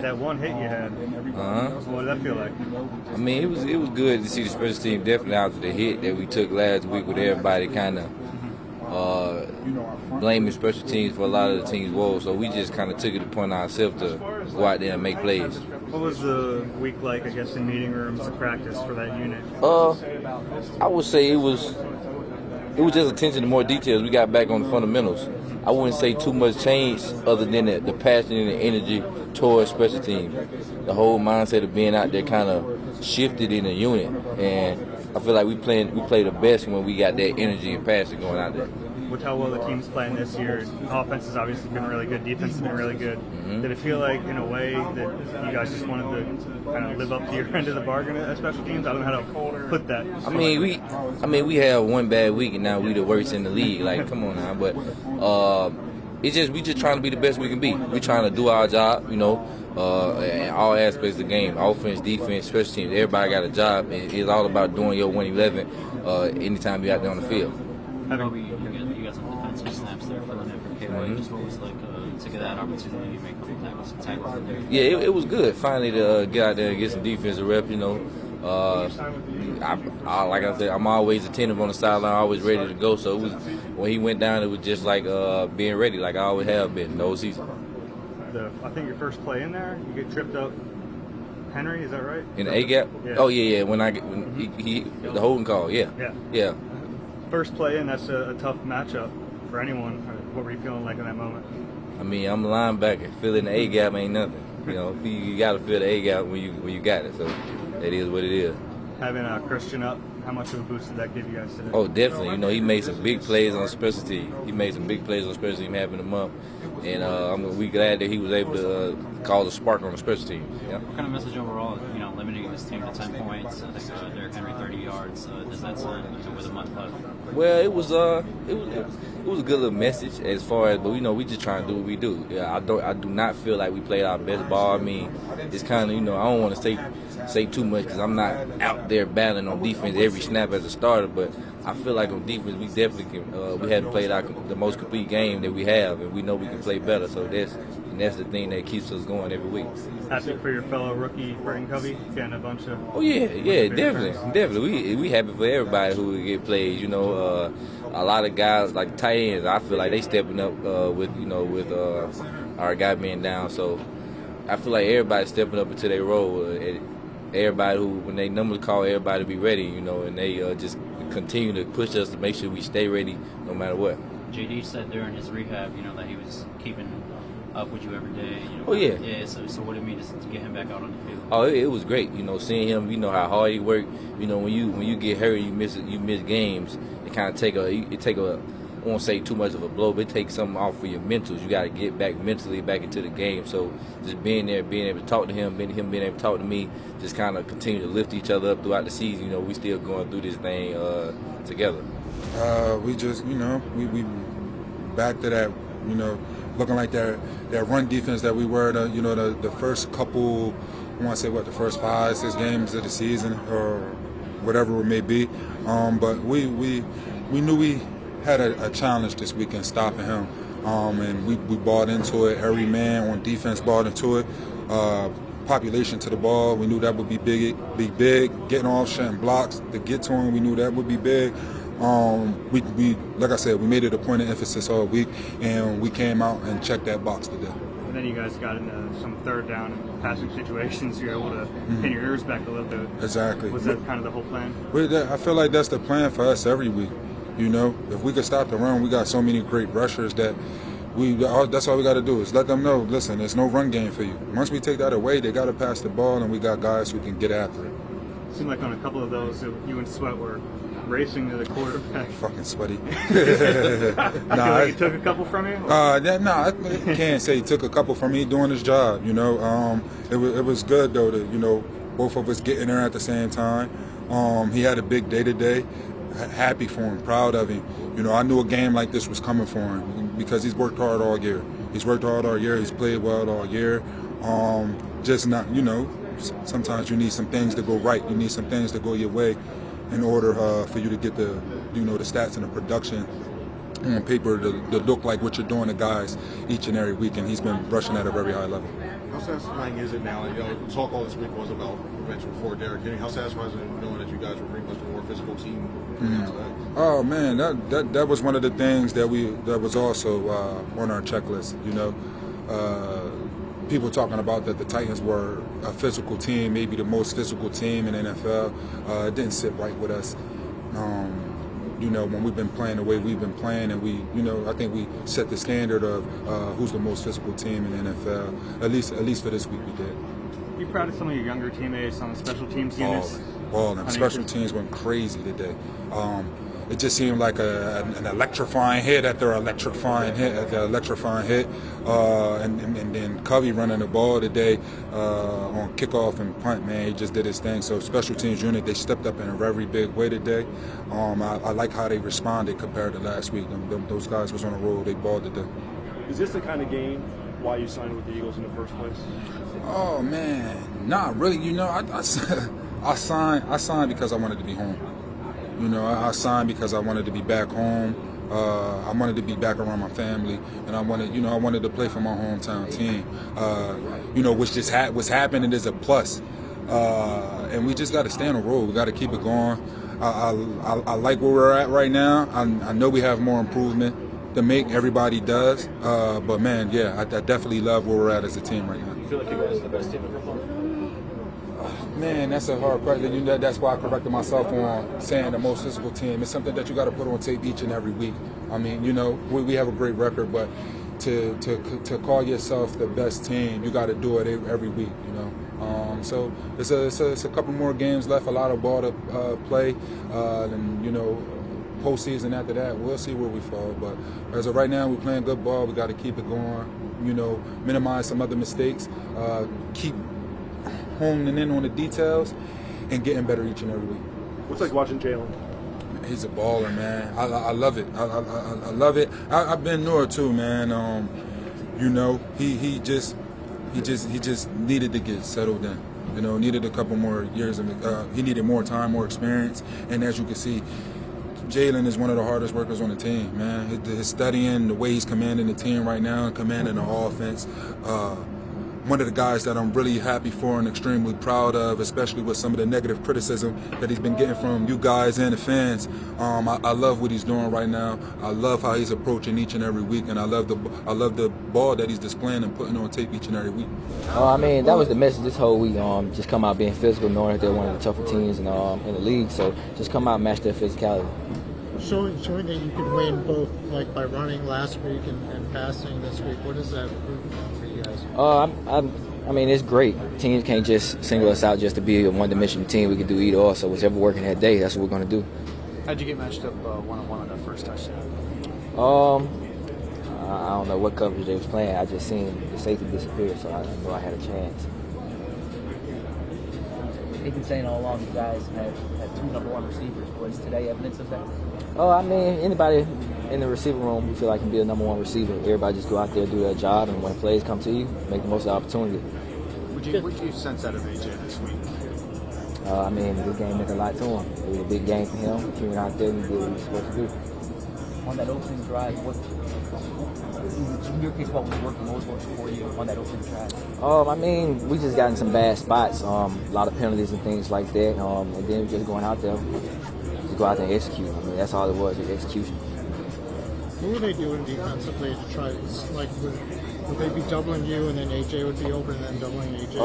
That one hit you had, what did that feel like? I mean, it was good to see the special team definitely after the hit that we took last week with everybody kind of blaming special teams for a lot of the team's woes. So we just kind of took it upon ourselves to go out there and make plays. What was the week like, I guess, in meeting rooms and practice for that unit? I would say it was just attention to more details. We got back on the fundamentals. I wouldn't say too much change other than the passion and the energy towards special teams. The whole mindset of being out there kind of shifted in the unit, and I feel like we play the best when we got that energy and passion going out there. With how well the team's playing this year, offense has obviously been really good, defense has been really good. Mm-hmm. Did it feel like, in a way, that you guys just wanted to kind of live up to your end of the bargain at special teams? I don't know how to put that. I mean, we have one bad week and now we the worst in the league. Like, come on now, but we just trying to be the best we can be. We're trying to do our job, in all aspects of the game, offense, defense, special teams. Everybody got a job, and it's all about doing your 1-11 anytime you're out there on the field. You got some defensive snaps there filling in for KY. Mm-hmm. Just what was like to get that opportunity to make a couple tackles in there? Yeah, it was good finally to get out there and get some defensive rep. Like I said, I'm always attentive on the sideline, always ready to go. So when he went down, it was just like being ready, like I always have been the whole season. I think your first play in there, you get tripped up. Henry, is that right? In the A gap? Yeah. Oh yeah. When he the holding call, yeah. First play in, that's a tough matchup for anyone. What were you feeling like in that moment? I mean, I'm a linebacker. Filling the A gap ain't nothing. You got to fill the A gap when you got it. So that is what it is. Having Christian up, how much of a boost did that give you guys today? Oh, definitely. He made some big plays on special team. Having him up, and we glad that he was able to cause a spark on the special team. Yeah. What kind of message overall? Limiting this team to 10 points. I think Derrick Henry 30 yards. Does that sound with a month left? Well, it was a good little message as far as, but we just trying to do what we do. Yeah, I do not feel like we played our best ball. I mean, it's kind of I don't want to say too much because I'm not out there battling on defense every snap as a starter, but I feel like on defense we definitely can. We haven't played the most complete game that we have, and we know we can play better. So that's the thing that keeps us going every week. Happy for your fellow rookie Burton Covey getting a bunch of. Oh yeah, definitely. We happy for everybody who would get plays. A lot of guys like tight ends, I feel like they stepping up with our guy being down. So I feel like everybody's stepping up into their role. Everybody when they numbers call, everybody be ready. And they just continue to push us to make sure we stay ready no matter what. JD said during his rehab, that he was keeping up with you every day. Oh yeah. Yeah. So what did it mean to get him back out on the field? Oh, it was great. Seeing him. How hard he worked. When you get hurt, you miss games. It kind of take I won't say too much of a blow, but it takes something off for your mentals. You got to get back mentally back into the game. So just being there, being able to talk to him, being able to talk to me, just kind of continue to lift each other up throughout the season. We still going through this thing together. We just, we back to that, looking like that run defense that we were, the first couple, I want to say the first 5-6 games of the season or whatever it may be. But we knew we had a challenge this weekend stopping him, and we bought into it. Every man on defense bought into it. Population to the ball, we knew that would be big. Getting off, shutting blocks to get to him, we knew that would be big. We like I said, we made it a point of emphasis all week, and we came out and checked that box today. And then you guys got into some third down and passing situations. You're able to pin your ears back a little bit. Exactly. Was that kind of the whole plan? I feel like that's the plan for us every week. If we could stop the run, we got so many great rushers that that's all we got to do is let them know, listen, there's no run game for you. Once we take that away, they got to pass the ball, and we got guys who can get after it. It seemed like on a couple of those, you and Sweat were racing to the quarterback. Fucking sweaty. He took a couple from you? I can't say he took a couple from me doing his job. It was good though to both of us getting there at the same time. He had a big day today. Happy for him, proud of him. I knew a game like this was coming for him because he's worked hard all year. He's played well all year. Just not, sometimes you need some things to go right. You need some things to go your way in order for you to get the stats and the production on paper to look like what you're doing to guys each and every week. And he's been rushing at a very high level. satisfying is it now? Talk all this week was about prevention before Derrick Henry. How satisfying is it knowing that you guys were pretty much the more physical team? Oh man, that was one of the things that was also on our checklist. People talking about that the Titans were a physical team, maybe the most physical team in the NFL. It didn't sit right with us. When we've been playing the way we've been playing, and I think we set the standard of who's the most physical team in the NFL. At least for this week, we did. You proud of some of your younger teammates on the special teams units? And special teams went crazy today. It just seemed like an electrifying hit after electrifying hit after electrifying hit. And then Covey running the ball today on kickoff and punt, man, he just did his thing. So special teams unit, they stepped up in a very big way today. I like how they responded compared to last week. Those guys was on the road, they balled today. Is this the kind of game why you signed with the Eagles in the first place? Oh man, not really. I signed because I wanted to be home. I signed because I wanted to be back home. I wanted to be back around my family, and I wanted to play for my hometown team. What's happening is a plus, and we just got to stay on the road. We got to keep it going. I like where we're at right now. I know we have more improvement to make. Everybody does, but man, yeah, I definitely love where we're at as a team right now. You feel like you guys are the best team in football? Man, that's a hard question. That's why I corrected myself on saying the most physical team. It's something that you got to put on tape each and every week. I mean, we have a great record, but to call yourself the best team, you got to do it every week. So it's a couple more games left, a lot of ball to play, and postseason after that, we'll see where we fall. But as of right now, we're playing good ball. We got to keep it going. Minimize some other mistakes. Keep honing in on the details and getting better each and every week. What's like watching Jalen? He's a baller, man. I love it. I love it. I've been newer too, man. He just needed to get settled in. Needed a couple more years. He needed more time, more experience. And as you can see, Jalen is one of the hardest workers on the team, man. His studying, the way he's commanding the team right now, and commanding the offense. One of the guys that I'm really happy for and extremely proud of, especially with some of the negative criticism that he's been getting from you guys and the fans. I love what he's doing right now. I love how he's approaching each and every week, and I love the ball that he's displaying and putting on tape each and every week. That was the message this whole week. Just come out being physical, knowing that they're one of the tougher teams in the league. So just come out and match their physicality. Showing that you could win both, like by running last week and passing this week. What does that prove for you guys? It's great. Teams can't just single us out just to be a one-dimensional team. We can do either or. So whatever working that day, that's what we're going to do. How'd you get matched up one-on-one on that first touchdown? I don't know what coverage they was playing. I just seen the safety disappear, so I didn't know I had a chance. They've been saying all along you guys had two number one receivers. Was today evidence of that? Anybody in the receiver room who feel like can be a number one receiver. Everybody just go out there, do their job, and when the plays come to you, make the most of the opportunity. Would you sense out of AJ this week? This game meant a lot to him. It was a big game for him. He went out there and did what he was supposed to do. On that opening drive, in your case, what was working? What was working for you on that opening drive? We just got in some bad spots. A lot of penalties and things like that. And then just going out there, go out there and execute. That's all it was execution. What would they do defensively to try? Would they be doubling you and then AJ would be open and then doubling AJ?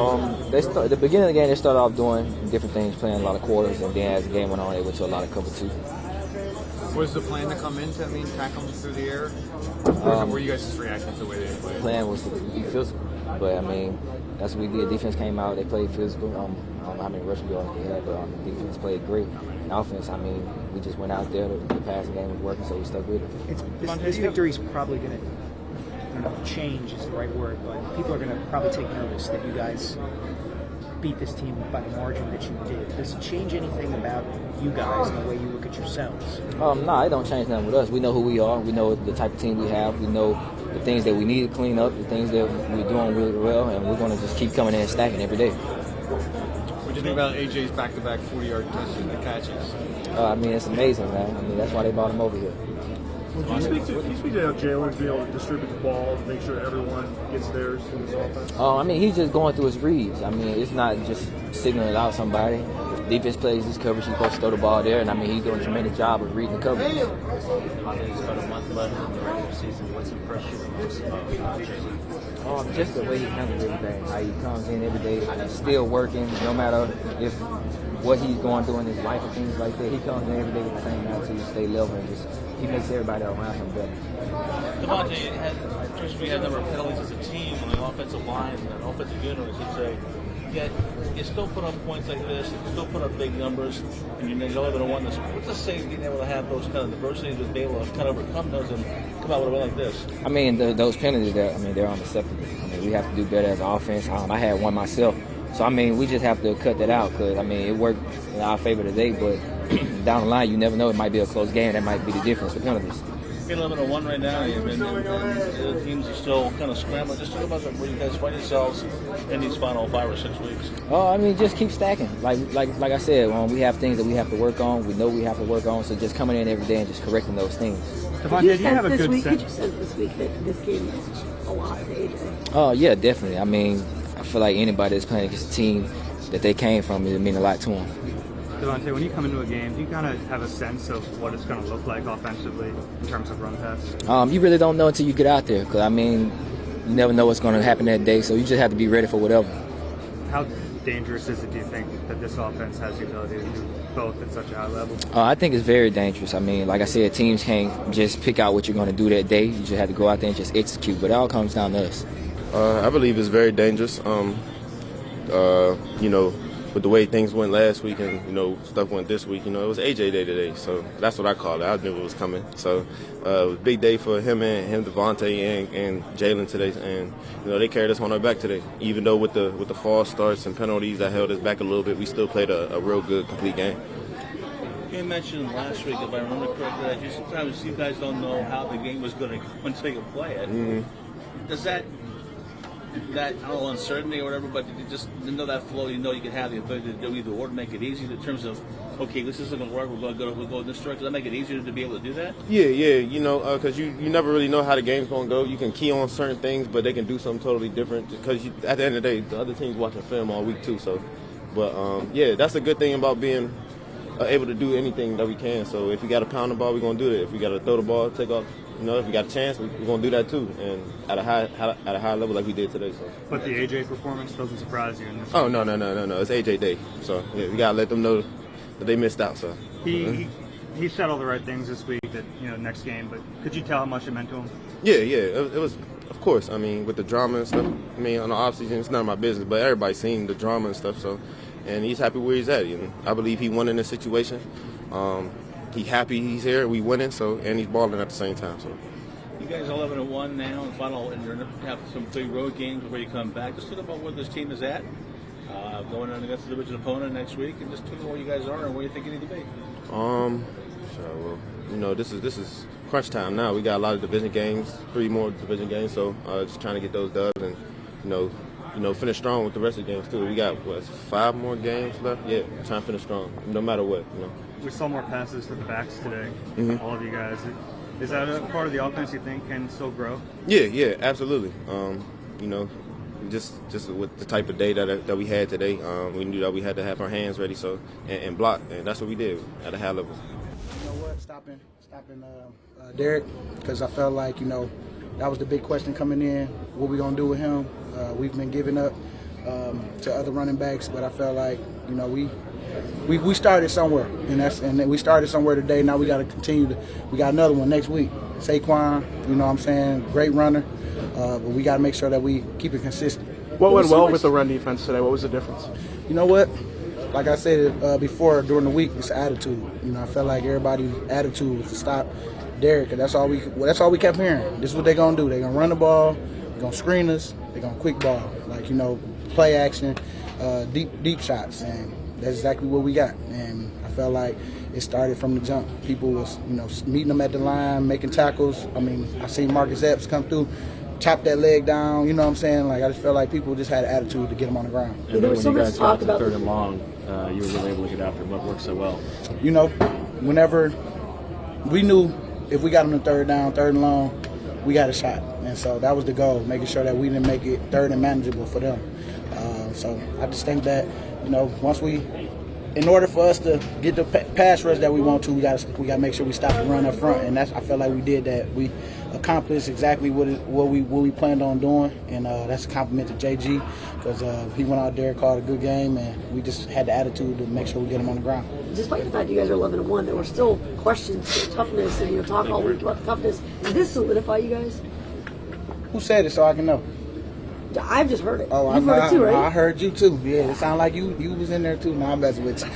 At the beginning of the game, they started off doing different things, playing a lot of quarters, and then as the game went on, they went to a lot of cover two. Was the plan to come in to tackle them through the air? Or were you guys just reacting to the way they played? The plan was to be physical, but that's what we did. Defense came out, they played physical. I don't know how many rushing yards they had, but defense played great. And offense, we just went out there. The passing game was working, so we stuck with it. This victory is probably going to, change is the right word, but people are going to probably take notice that you guys beat this team by the margin that you did. Does it change anything about you guys and the way you look at yourselves? No, it don't change nothing with us. We know who we are. We know the type of team we have. We know the things that we need to clean up, the things that we're doing really well, and we're going to just keep coming in and stacking every day. What do you think about AJ's back-to-back 40-yard catches? It's amazing, man. That's why they brought him over here. Can you speak to how Jalen's being able to distribute the ball, make sure everyone gets theirs in this offense? I mean, he's just going through his reads. I mean, it's not just signaling out somebody. If defense plays this coverage, he's supposed to throw the ball there, and I mean, he's doing a tremendous job of reading the coverage. He's about a month left in the regular season. What's impressed you most about Jalen? Just the way he handles everything. How he comes in every day, he's still working, no matter if what he's going through in his life or things like that. He comes in every day with the same attitude, stay level, and just he makes everybody around him better. DeVonta, we had a number of penalties as a team on the offensive line and the offensive unit, I should say. Yet you still put up points like this, you still put up big numbers, and you're 11-1 this. What's the say being able to have those kind of diversity to be able to kind of overcome those and come out with a win like this? I mean, those penalties, they're unacceptable. I mean, we have to do better as an offense. I had one myself. So, I mean, we just have to cut that out because, I mean, it worked in our favor today, but down the line, you never know. It might be a close game. That might be the difference, the penalties. You're 11-1 right now, and the teams are still kind of scrambling. Just talk about where you guys find yourselves in these final 5 or 6 weeks. I mean, just keep stacking. Like I said, we have things that we have to work on. We know we have to work on, so just coming in every day and just correcting those things. DeVonta, do you have a good sense? Did you sense this week that this game is a lot to AJ? Oh, yeah, definitely. I mean, I feel like anybody that's playing against a team that they came from, it mean a lot to them. DeVonta, when you come into a game, do you kind of have a sense of what it's going to look like offensively in terms of run pass? You really don't know until you get out there because, I mean, you never know what's going to happen that day, so you just have to be ready for whatever. How dangerous is it, do you think, that this offense has the ability to do both at such a high level? I think it's very dangerous. I mean, like I said, teams can't just pick out what you're going to do that day. You just have to go out there and just execute, but it all comes down to us. I believe it's very dangerous. With the way things went last week and, stuff went this week, it was AJ day today. So that's what I called it. I knew it was coming. So it was a big day for him, DeVonta, and Jalen today. And, they carried us on our back today. Even though with the false starts and penalties that held us back a little bit, we still played a real good, complete game. You mentioned last week, if I remember correctly, that sometimes you guys don't know how the game was going to go until you play it. Mm-hmm. Does that I don't know, uncertainty or whatever, but you just know that flow, you can have the ability to do either or to make it easy in terms of, okay, this isn't going to work, we'll go in this direction. Does that make it easier to be able to do that? Yeah, because you never really know how the game's going to go. You can key on certain things, but they can do something totally different because at the end of the day, the other team's watching film all week too. So, but that's a good thing about being able to do anything that we can. So if we got to pound the ball, we're going to do it. If we got to throw the ball, take off. If we got a chance, we're going to do that too, and at a high level like we did today. So. But the AJ performance doesn't surprise you in this. Oh no! It's AJ day, so yeah, we got to let them know that they missed out. So he said all the right things this week. That next game, but could you tell how much it meant to him? Yeah, it was. Of course, I mean with the drama and stuff. I mean on the off season, it's none of my business, but everybody's seen the drama and stuff. So, and he's happy where he's at. I believe he won in this situation. He's happy he's here. We winning, and he's balling at the same time. So you guys 11-1 now, and you're going to have some big road games before you come back. Just talk about where this team is at, going on against the division opponent next week, and just talk about where you guys are and where you think you need to be. This is crunch time now. We got a lot of division games, 3 more division games. So just trying to get those dubs and finish strong with the rest of the games too. We got 5 more games left. Yeah, trying to finish strong, no matter what. We saw more passes to the backs today. Mm-hmm. All of you guys. Is that a part of the offense you think can still grow? Yeah, absolutely. Just with the type of day that we had today, we knew that we had to have our hands ready, and block, and that's what we did at a high level. You know what? Stopping Derek, because I felt like that was the big question coming in. What we gonna do with him? We've been giving up to other running backs, but I felt like we started somewhere, and we started somewhere today. Now we got to continue. We got another one next week. Saquon, great runner, but we got to make sure that we keep it consistent. What went well with the run defense today? What was the difference? You know what? Like I said before, during the week, it's attitude. I felt like everybody's attitude was to stop Derek, and that's all we kept hearing. This is what they're gonna do. They're gonna run the ball. They're gonna screen us. They're gonna quick ball, play action, deep shots, and that's exactly what we got. And I felt like it started from the jump. People was meeting them at the line, making tackles. I mean, I seen Marcus Epps come through, chop that leg down. I just felt like people just had an attitude to get them on the ground. And then when you guys got to 3rd and long, you were really able to get after what worked so well. Whenever we knew if we got them to third down, third and long, we got a shot. And so that was the goal, making sure that we didn't make it third and manageable for them. So I just think that, in order for us to get the pass rush that we want to, we got to make sure we stop the run up front, and I felt like we did that. We accomplished exactly what we planned on doing, and that's a compliment to JG because he went out there, called a good game, and we just had the attitude to make sure we get him on the ground. Despite the fact you guys are 11-1, there were still questions of toughness, and talk all week about the toughness. Does this solidify you guys? Who said it so I can know? I've just heard it. Oh, You've heard it too, right? I heard you too. Yeah, it sounded like you was in there too. No, I'm messing with you.